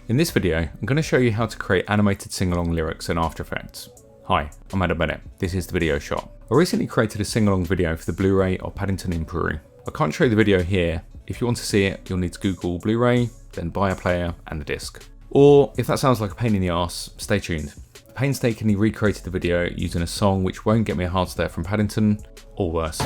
In this video, I'm going to show you how to create animated sing-along lyrics in After Effects. Hi, I'm Animate. This is the video shop. I recently created a sing-along video for the Blu-ray of Paddington in Peru. I can't show you the video here. If you want to see it, you'll need to Google Blu-ray, then buy a player and the disc. Or if that sounds like a pain in the arse, stay tuned. I painstakingly recreated the video using a song which won't get me a hard stare from Paddington, or worse.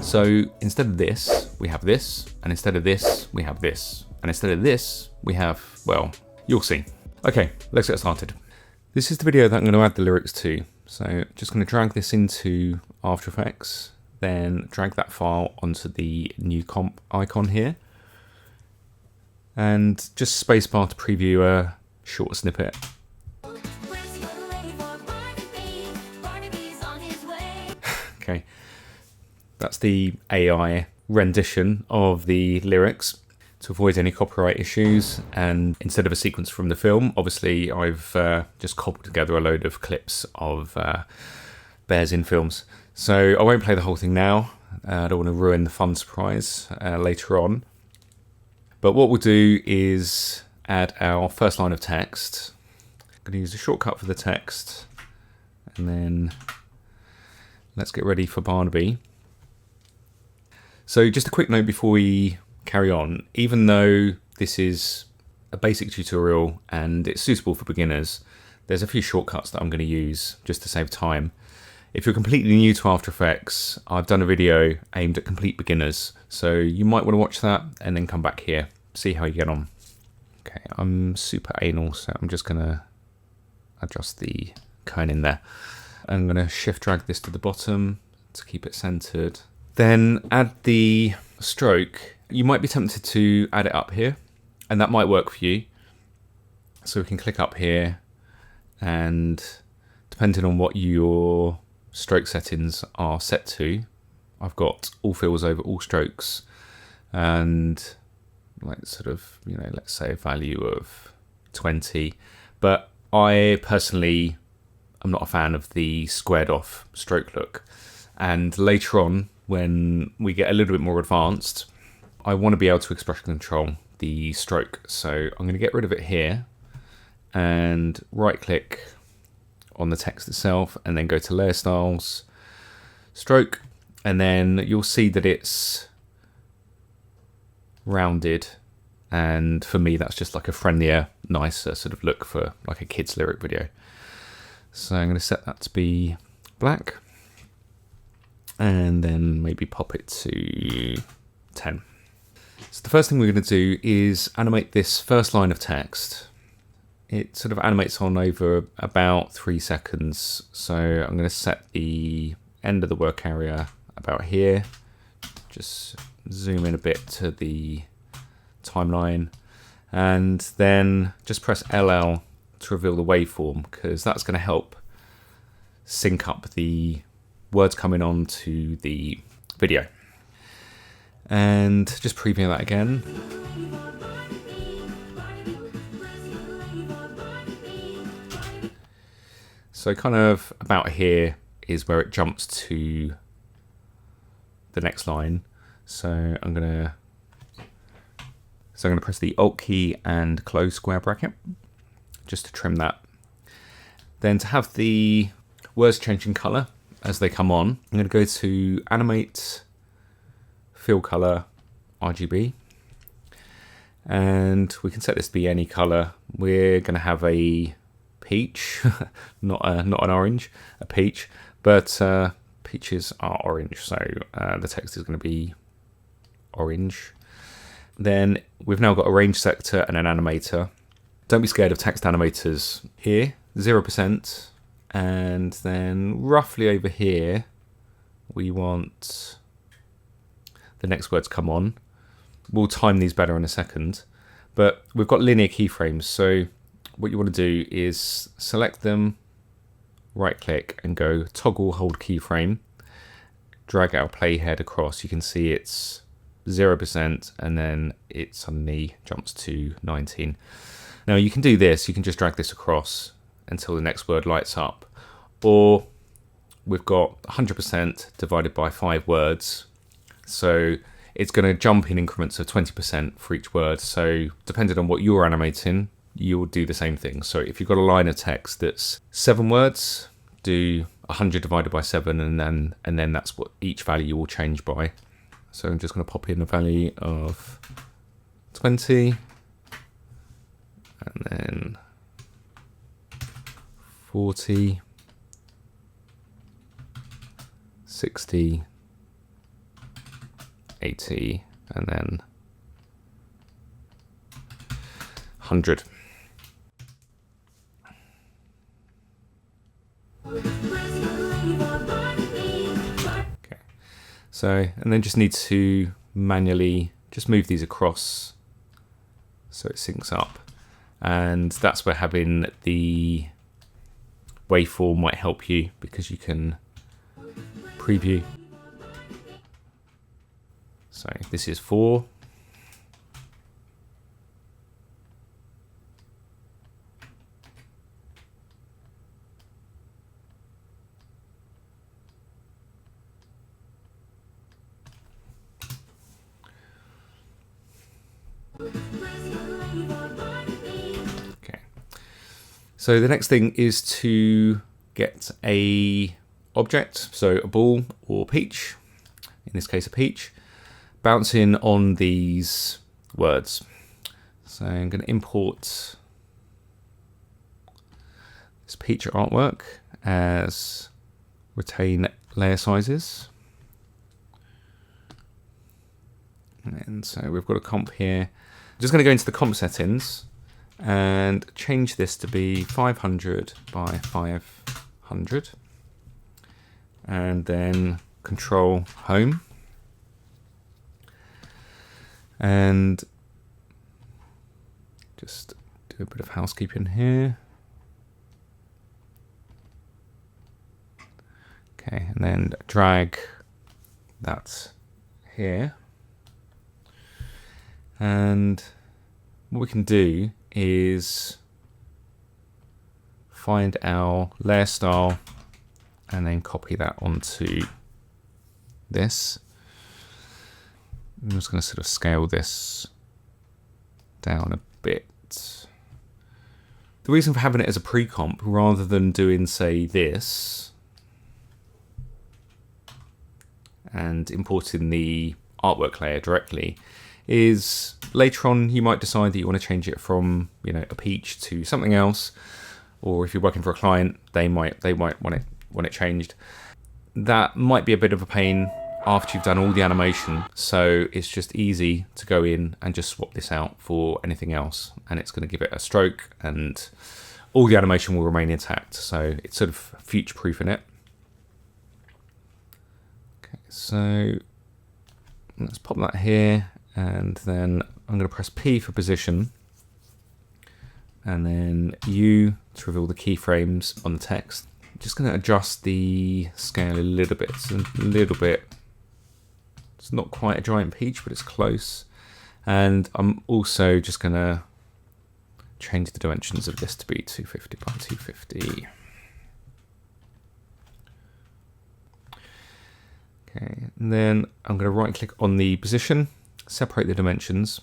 So instead of this, we have this, and instead of this, we have this, and instead of this, we have, well, you'll see. Okay, let's get started. This is the video that I'm going to add the lyrics to. So just going to drag this into After Effects, then drag that file onto the new comp icon here, and just spacebar to preview a short snippet. Okay, that's the AI rendition of the lyrics to avoid any copyright issues, and instead of a sequence from the film, obviously I've just cobbled together a load of clips of bears in films. So I won't play the whole thing now. I don't want to ruin the fun surprise later on. But what we'll do is add our first line of text. I'm going to use a shortcut for the text, and then let's get ready for Barnaby. So just a quick note before we carry on, even though this is a basic tutorial and it's suitable for beginners, there's a few shortcuts that I'm going to use just to save time. If you're completely new to After Effects, I've done a video aimed at complete beginners, so you might want to watch that and then come back here, see how you get on. Okay, I'm super anal, so I'm just going to adjust the cone in there. I'm going to shift drag this to the bottom to keep it centered. Then add the stroke. You might be tempted to add it up here, and that might work for you. So we can click up here, and depending on what your stroke settings are set to, I've got all fills over all strokes, and like sort of, you know, let's say a value of 20. But I personally am not a fan of the squared off stroke look. And later on, when we get a little bit more advanced, I want to be able to expression control the stroke. So I'm going to get rid of it here and right click on the text itself, and then go to layer styles, stroke, and then you'll see that it's rounded. And for me, that's just like a friendlier, nicer sort of look for like a kid's lyric video. So I'm going to set that to be black, and then maybe pop it to 10. So the first thing we're going to do is animate this first line of text. It sort of animates on over about 3 seconds. So I'm going to set the end of the work area about here. Just zoom in a bit to the timeline, and then just press LL to reveal the waveform, because that's going to help sync up the words coming on to the video. And just preview that again. So kind of about here is where it jumps to the next line. So I'm gonna press the Alt key and close square bracket just to trim that. Then to have the words change in color as they come on, I'm going to go to Animate, Fill Color, RGB, and we can set this to be any color. We're going to have a peach, not an orange, a peach, but peaches are orange, so the text is going to be orange. Then we've now got a range sector and an animator. Don't be scared of text animators here, 0%. And then roughly over here, we want the next words come on. We'll time these better in a second. But we've got linear keyframes. So what you want to do is select them, right click and go toggle hold keyframe. Drag our playhead across. You can see it's 0%, and then it suddenly jumps to 19. Now you can do this, you can just drag this across until the next word lights up, or we've got 100% divided by 5 words, so it's going to jump in increments of 20% for each word. So depending on what you're animating, you'll do the same thing. So if you've got a line of text that's 7 words, do 100 divided by 7, and then that's what each value will change by. So I'm just going to pop in a value of 20, and then 40, 60, 80, and then 100. Okay, so, and then just need to manually just move these across so it syncs up, and that's where having the waveform might help you, because you can preview. So this is 4. Okay. So the next thing is to get a object, so a ball or peach, in this case a peach, bouncing on these words. So I'm going to import this peach artwork as retain layer sizes. And so we've got a comp here. I'm just going to go into the comp settings and change this to be 500 by 500, and then control home, and just do a bit of housekeeping here. Okay, and then drag that here. And what we can do is find our layer style and then copy that onto this. I'm just going to sort of scale this down a bit. The reason for having it as a pre-comp rather than doing, say, this and importing the artwork layer directly is later on you might decide that you want to change it from, you know, a peach to something else, or if you're working for a client, they might want it changed. That might be a bit of a pain after you've done all the animation, so it's just easy to go in and just swap this out for anything else, and it's going to give it a stroke and all the animation will remain intact, so it's sort of future-proofing it. Okay, so let's pop that here, and then I'm going to press P for position, and then U to reveal the keyframes on the text. I'm just going to adjust the scale a little bit. It's not quite a giant peach, but it's close. And I'm also just going to change the dimensions of this to be 250 by 250. Okay, and then I'm going to right click on the position, separate the dimensions.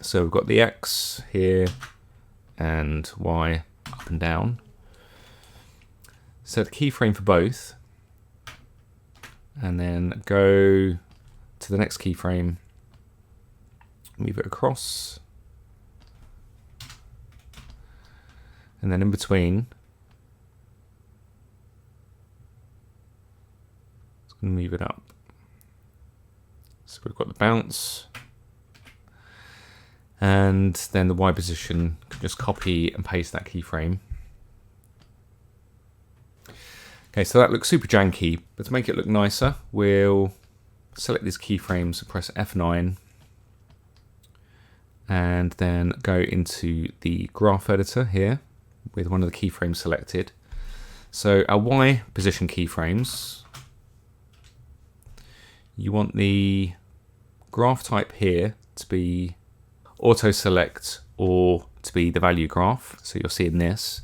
So we've got the X here and Y up and down. Set the keyframe for both, and then go to the next keyframe, move it across, and then in between, it's going to move it up. So we've got the bounce, and then the Y position, just copy and paste that keyframe. Okay, so that looks super janky, but to make it look nicer, we'll select these keyframes, press F9, and then go into the graph editor here with one of the keyframes selected. So our Y position keyframes, you want the graph type here to be auto select or to be the value graph. So you're seeing this,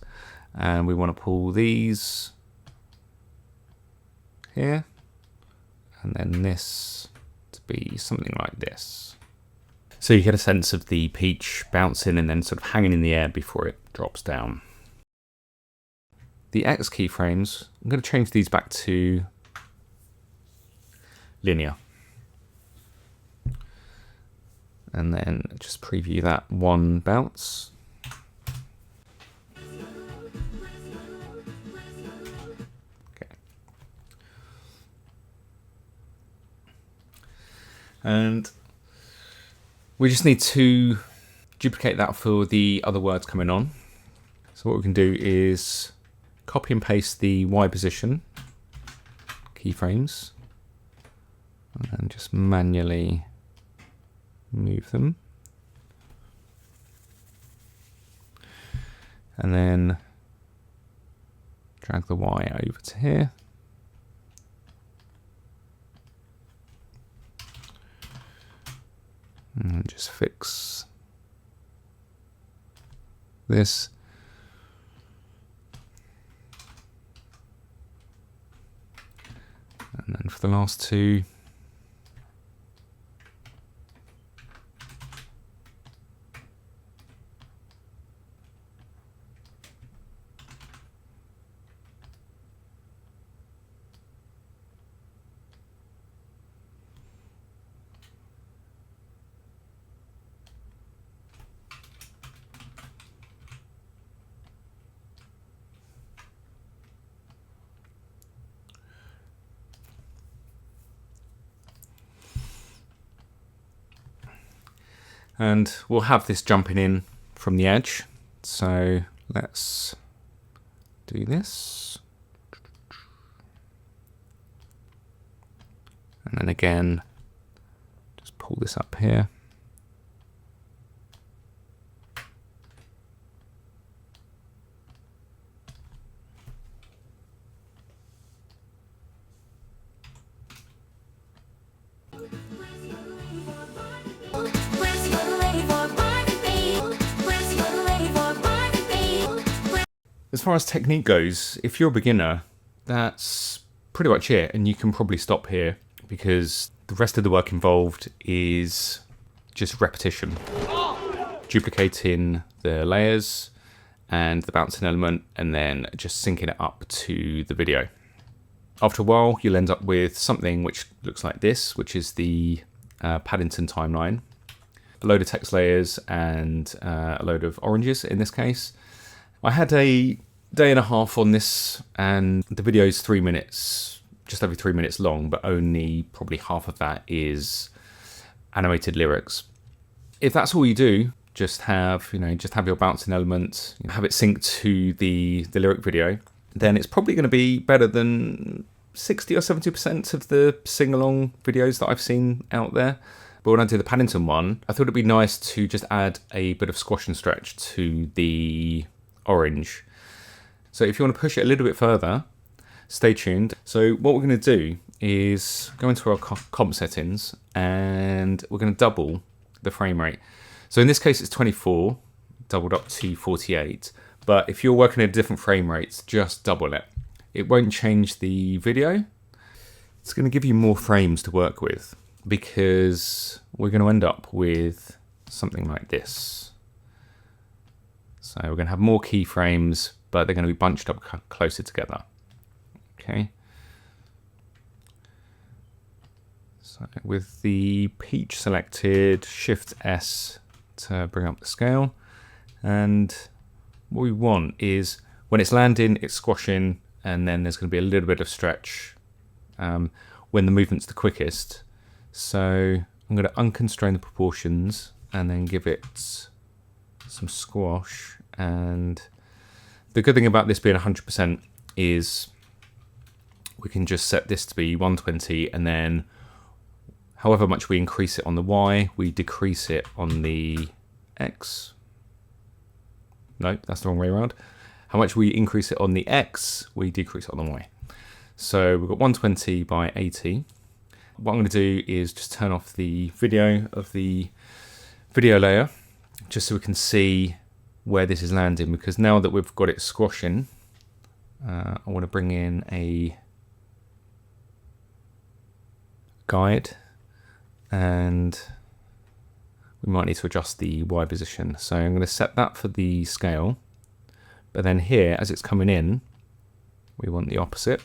and we want to pull these here, and then this to be something like this. So you get a sense of the peach bouncing and then sort of hanging in the air before it drops down. The X keyframes, I'm going to change these back to linear. And then just preview that one bounce. Okay. And we just need to duplicate that for the other words coming on. So what we can do is copy and paste the Y position keyframes and just manually move them. And then drag the Y over to here. And just fix this. And then for the last two, and we'll have this jumping in from the edge. So let's do this. And then again, just pull this up here. As far as technique goes, if you're a beginner, that's pretty much it, and you can probably stop here because the rest of the work involved is just repetition. Duplicating the layers and the bouncing element and then just syncing it up to the video. After a while, you'll end up with something which looks like this, which is the Paddington timeline. A load of text layers and a load of oranges in this case. I had a day and a half on this, and the video is 3 minutes, just over 3 minutes long, but only probably half of that is animated lyrics. If that's all you do, just have your bouncing element, have it synced to the lyric video, then it's probably going to be better than 60 or 70% of the sing-along videos that I've seen out there. But when I did the Paddington one, I thought it'd be nice to just add a bit of squash and stretch to the orange. So if you want to push it a little bit further, stay tuned. So what we're going to do is go into our comp settings and we're going to double the frame rate. So in this case it's 24, doubled up to 48. But if you're working at different frame rates, just double it. It won't change the video. It's going to give you more frames to work with because we're going to end up with something like this. So we're going to have more keyframes, but they're going to be bunched up closer together. Okay. So with the peach selected, Shift S to bring up the scale. And what we want is when it's landing, it's squashing, and then there's going to be a little bit of stretch when the movement's the quickest. So I'm going to unconstrain the proportions and then give it some squash. And the good thing about this being 100% is we can just set this to be 120, and then however much we increase it on the Y, we decrease it on the X. No, that's the wrong way around. How much we increase it on the X, we decrease it on the Y. So we've got 120 by 80. What I'm going to do is just turn off the video of the video layer, just so we can see where this is landing, because now that we've got it squashing, I want to bring in a guide, and we might need to adjust the Y position. So I'm going to set that for the scale, but then here, as it's coming in, we want the opposite.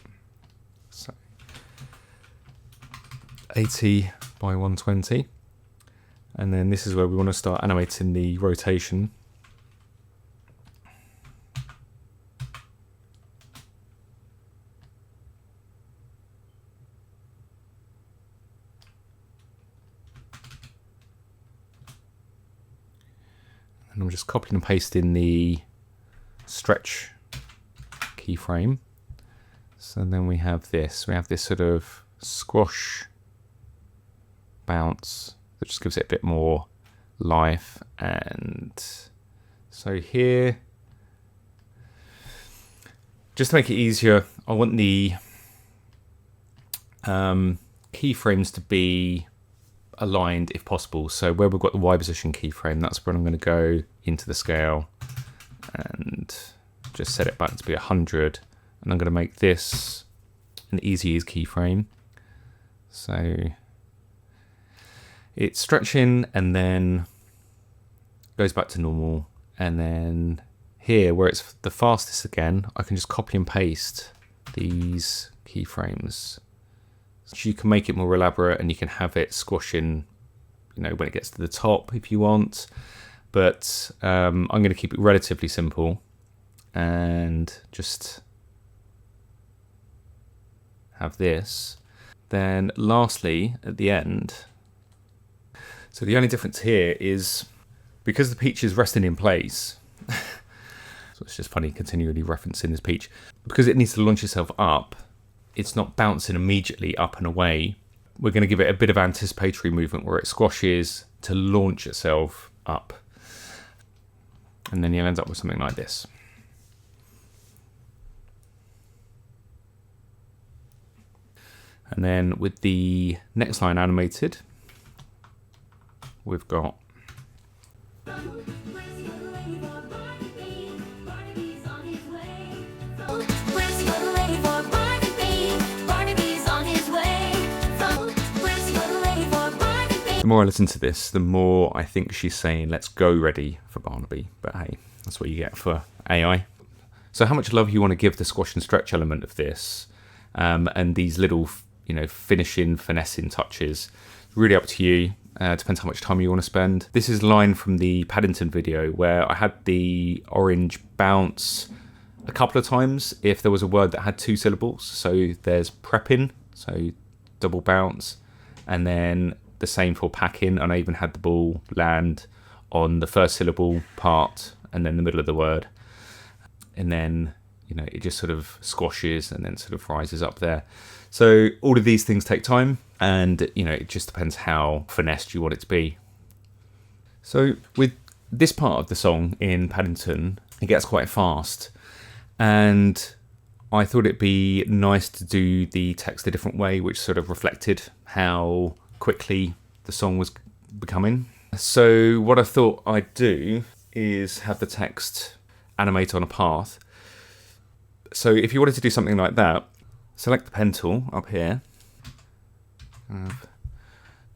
So 80 by 120. And then this is where we want to start animating the rotation. And I'm just copying and pasting the stretch keyframe. So then we have this sort of squash bounce that just gives it a bit more life. And so here, just to make it easier, I want the keyframes to be aligned if possible. So where we've got the Y position keyframe, that's where I'm going to go into the scale and just set it back to be 100. And I'm going to make this an easy ease keyframe. So it's stretching and then goes back to normal. And then here, where it's the fastest again, I can just copy and paste these keyframes. So you can make it more elaborate and you can have it squashing, you know, when it gets to the top if you want. But I'm going to keep it relatively simple and just have this. Then lastly, at the end, so the only difference here is because the peach is resting in place, so it's just funny continually referencing this peach, because it needs to launch itself up, it's not bouncing immediately up and away. We're going to give it a bit of anticipatory movement where it squashes to launch itself up. And then you'll end up with something like this. And then with the next line animated, we've got the more I listen to this, the more I think she's saying, let's go ready for Barnaby. But hey, that's what you get for AI. So how much love you want to give the squash and stretch element of this, and these little, you know, finishing, finessing touches, really up to you. Depends how much time you want to spend. This is a line from the Paddington video where I had the orange bounce a couple of times if there was a word that had 2 syllables. So there's prepping, so double bounce, and then the same for packing, and I even had the ball land on the first syllable part and then the middle of the word. And then, you know, it just sort of squashes and then sort of rises up there. So all of these things take time, and, you know, it just depends how finessed you want it to be. So with this part of the song in Paddington, it gets quite fast, and I thought it'd be nice to do the text a different way, which sort of reflected how quickly the song was becoming. So what I thought I'd do is have the text animate on a path. So if you wanted to do something like that, select the pen tool up here,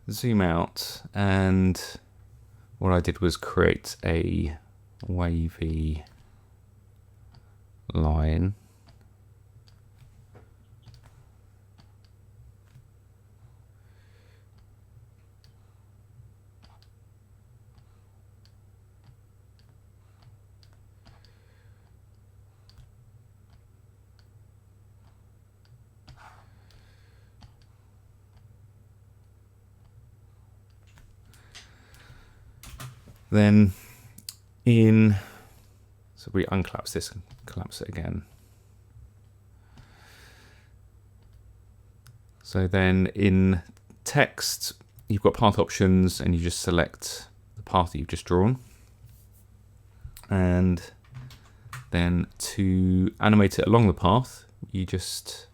zoom out, and what I did was create a wavy line. Then so we unclaps this and collapse it again. So then in text, you've got path options and you just select the path that you've just drawn. And then to animate it along the path, you just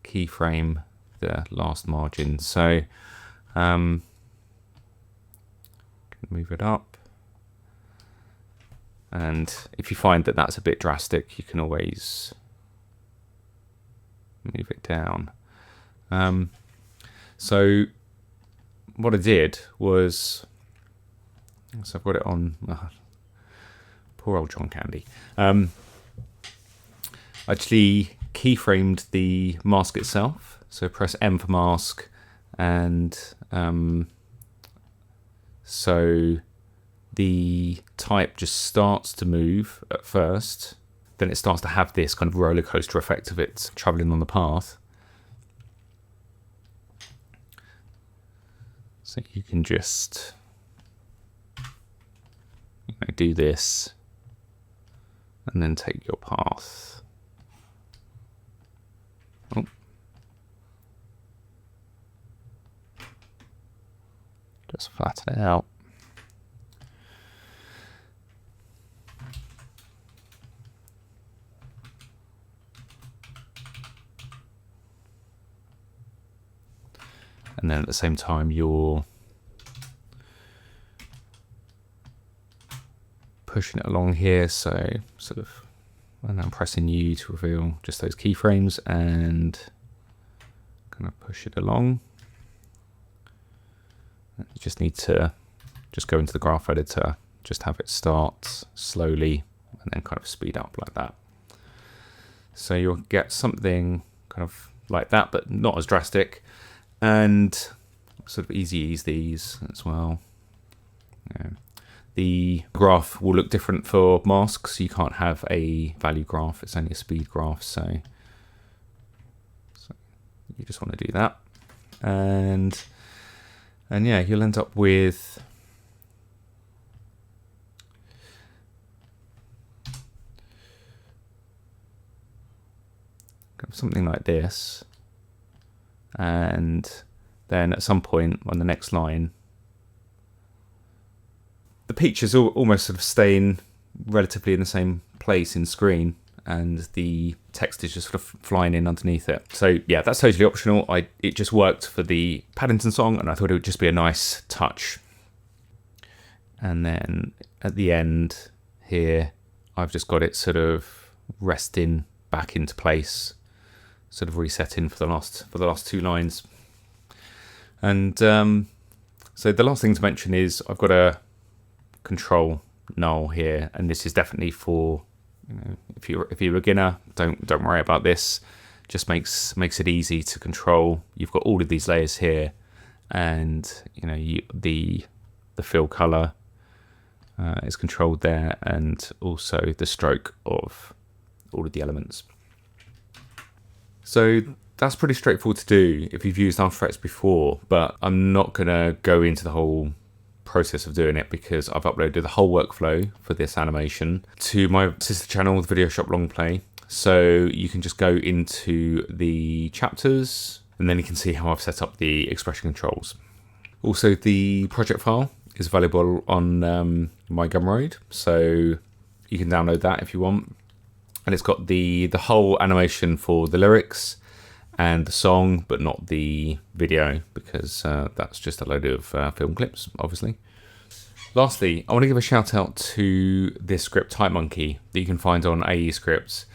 keyframe the last margin. So move it up, and if you find that that's a bit drastic, you can always move it down. So what I did was So I've got it on. Poor old John Candy. I actually keyframed the mask itself. So press M for mask, and so the type just starts to move at first. Then it starts to have this kind of roller coaster effect of it traveling on the path. So you can just do this and then take your path. Oh. Just flatten it out. And then at the same time, you're pushing it along here. So sort of, and I'm pressing U to reveal just those keyframes and kind of push it along. You just need to just go into the graph editor, just have it start slowly and then kind of speed up like that. So you'll get something kind of like that, but not as drastic. And sort of easy ease these as well. The graph will look different for masks. You can't have a value graph, it's only a speed graph. So you just want to do that. And yeah, you'll end up with something like this. And then at some point on the next line, the pictures almost sort of staying relatively in the same place in screen, and the text is just sort of flying in underneath it. So yeah, that's totally optional. It just worked for the Paddington song, and I thought it would just be a nice touch. And then at the end here, I've just got it sort of resting back into place, sort of resetting for the last two lines. And so the last thing to mention is I've got a control null here, and this is definitely for, if you're a beginner, don't worry about this. Just makes it easy to control. You've got all of these layers here, and the fill color is controlled there, and also the stroke of all of the elements. So that's pretty straightforward to do if you've used After Effects before, but I'm not going to go into the whole process of doing it because I've uploaded the whole workflow for this animation to my sister channel, the Video Shop Long Play. So you can just go into the chapters and then you can see how I've set up the expression controls. Also, the project file is available on my Gumroad, so you can download that if you want. And it's got the whole animation for the lyrics and the song, but not the video, because that's just a load of film clips, obviously. Lastly, I want to give a shout out to this script, Type Monkey, that you can find on AE Scripts.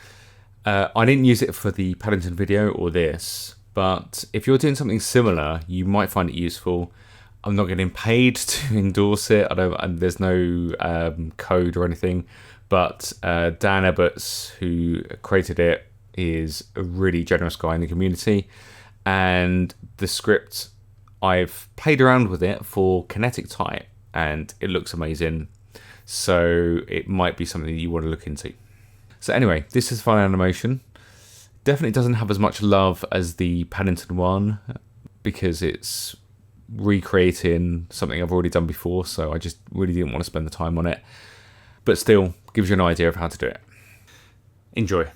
I didn't use it for the Paddington video or this, but if you're doing something similar, you might find it useful. I'm not getting paid to endorse it. There's no code or anything. But Dan Ebberts, who created it, is a really generous guy in the community. And the script, I've played around with it for kinetic type, and it looks amazing. So it might be something that you want to look into. So anyway, this is fun animation. Definitely doesn't have as much love as the Paddington one, because it's recreating something I've already done before. So I just really didn't want to spend the time on it. But still, gives you an idea of how to do it. Enjoy.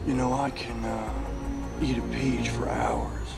You know, I can eat a peach for hours.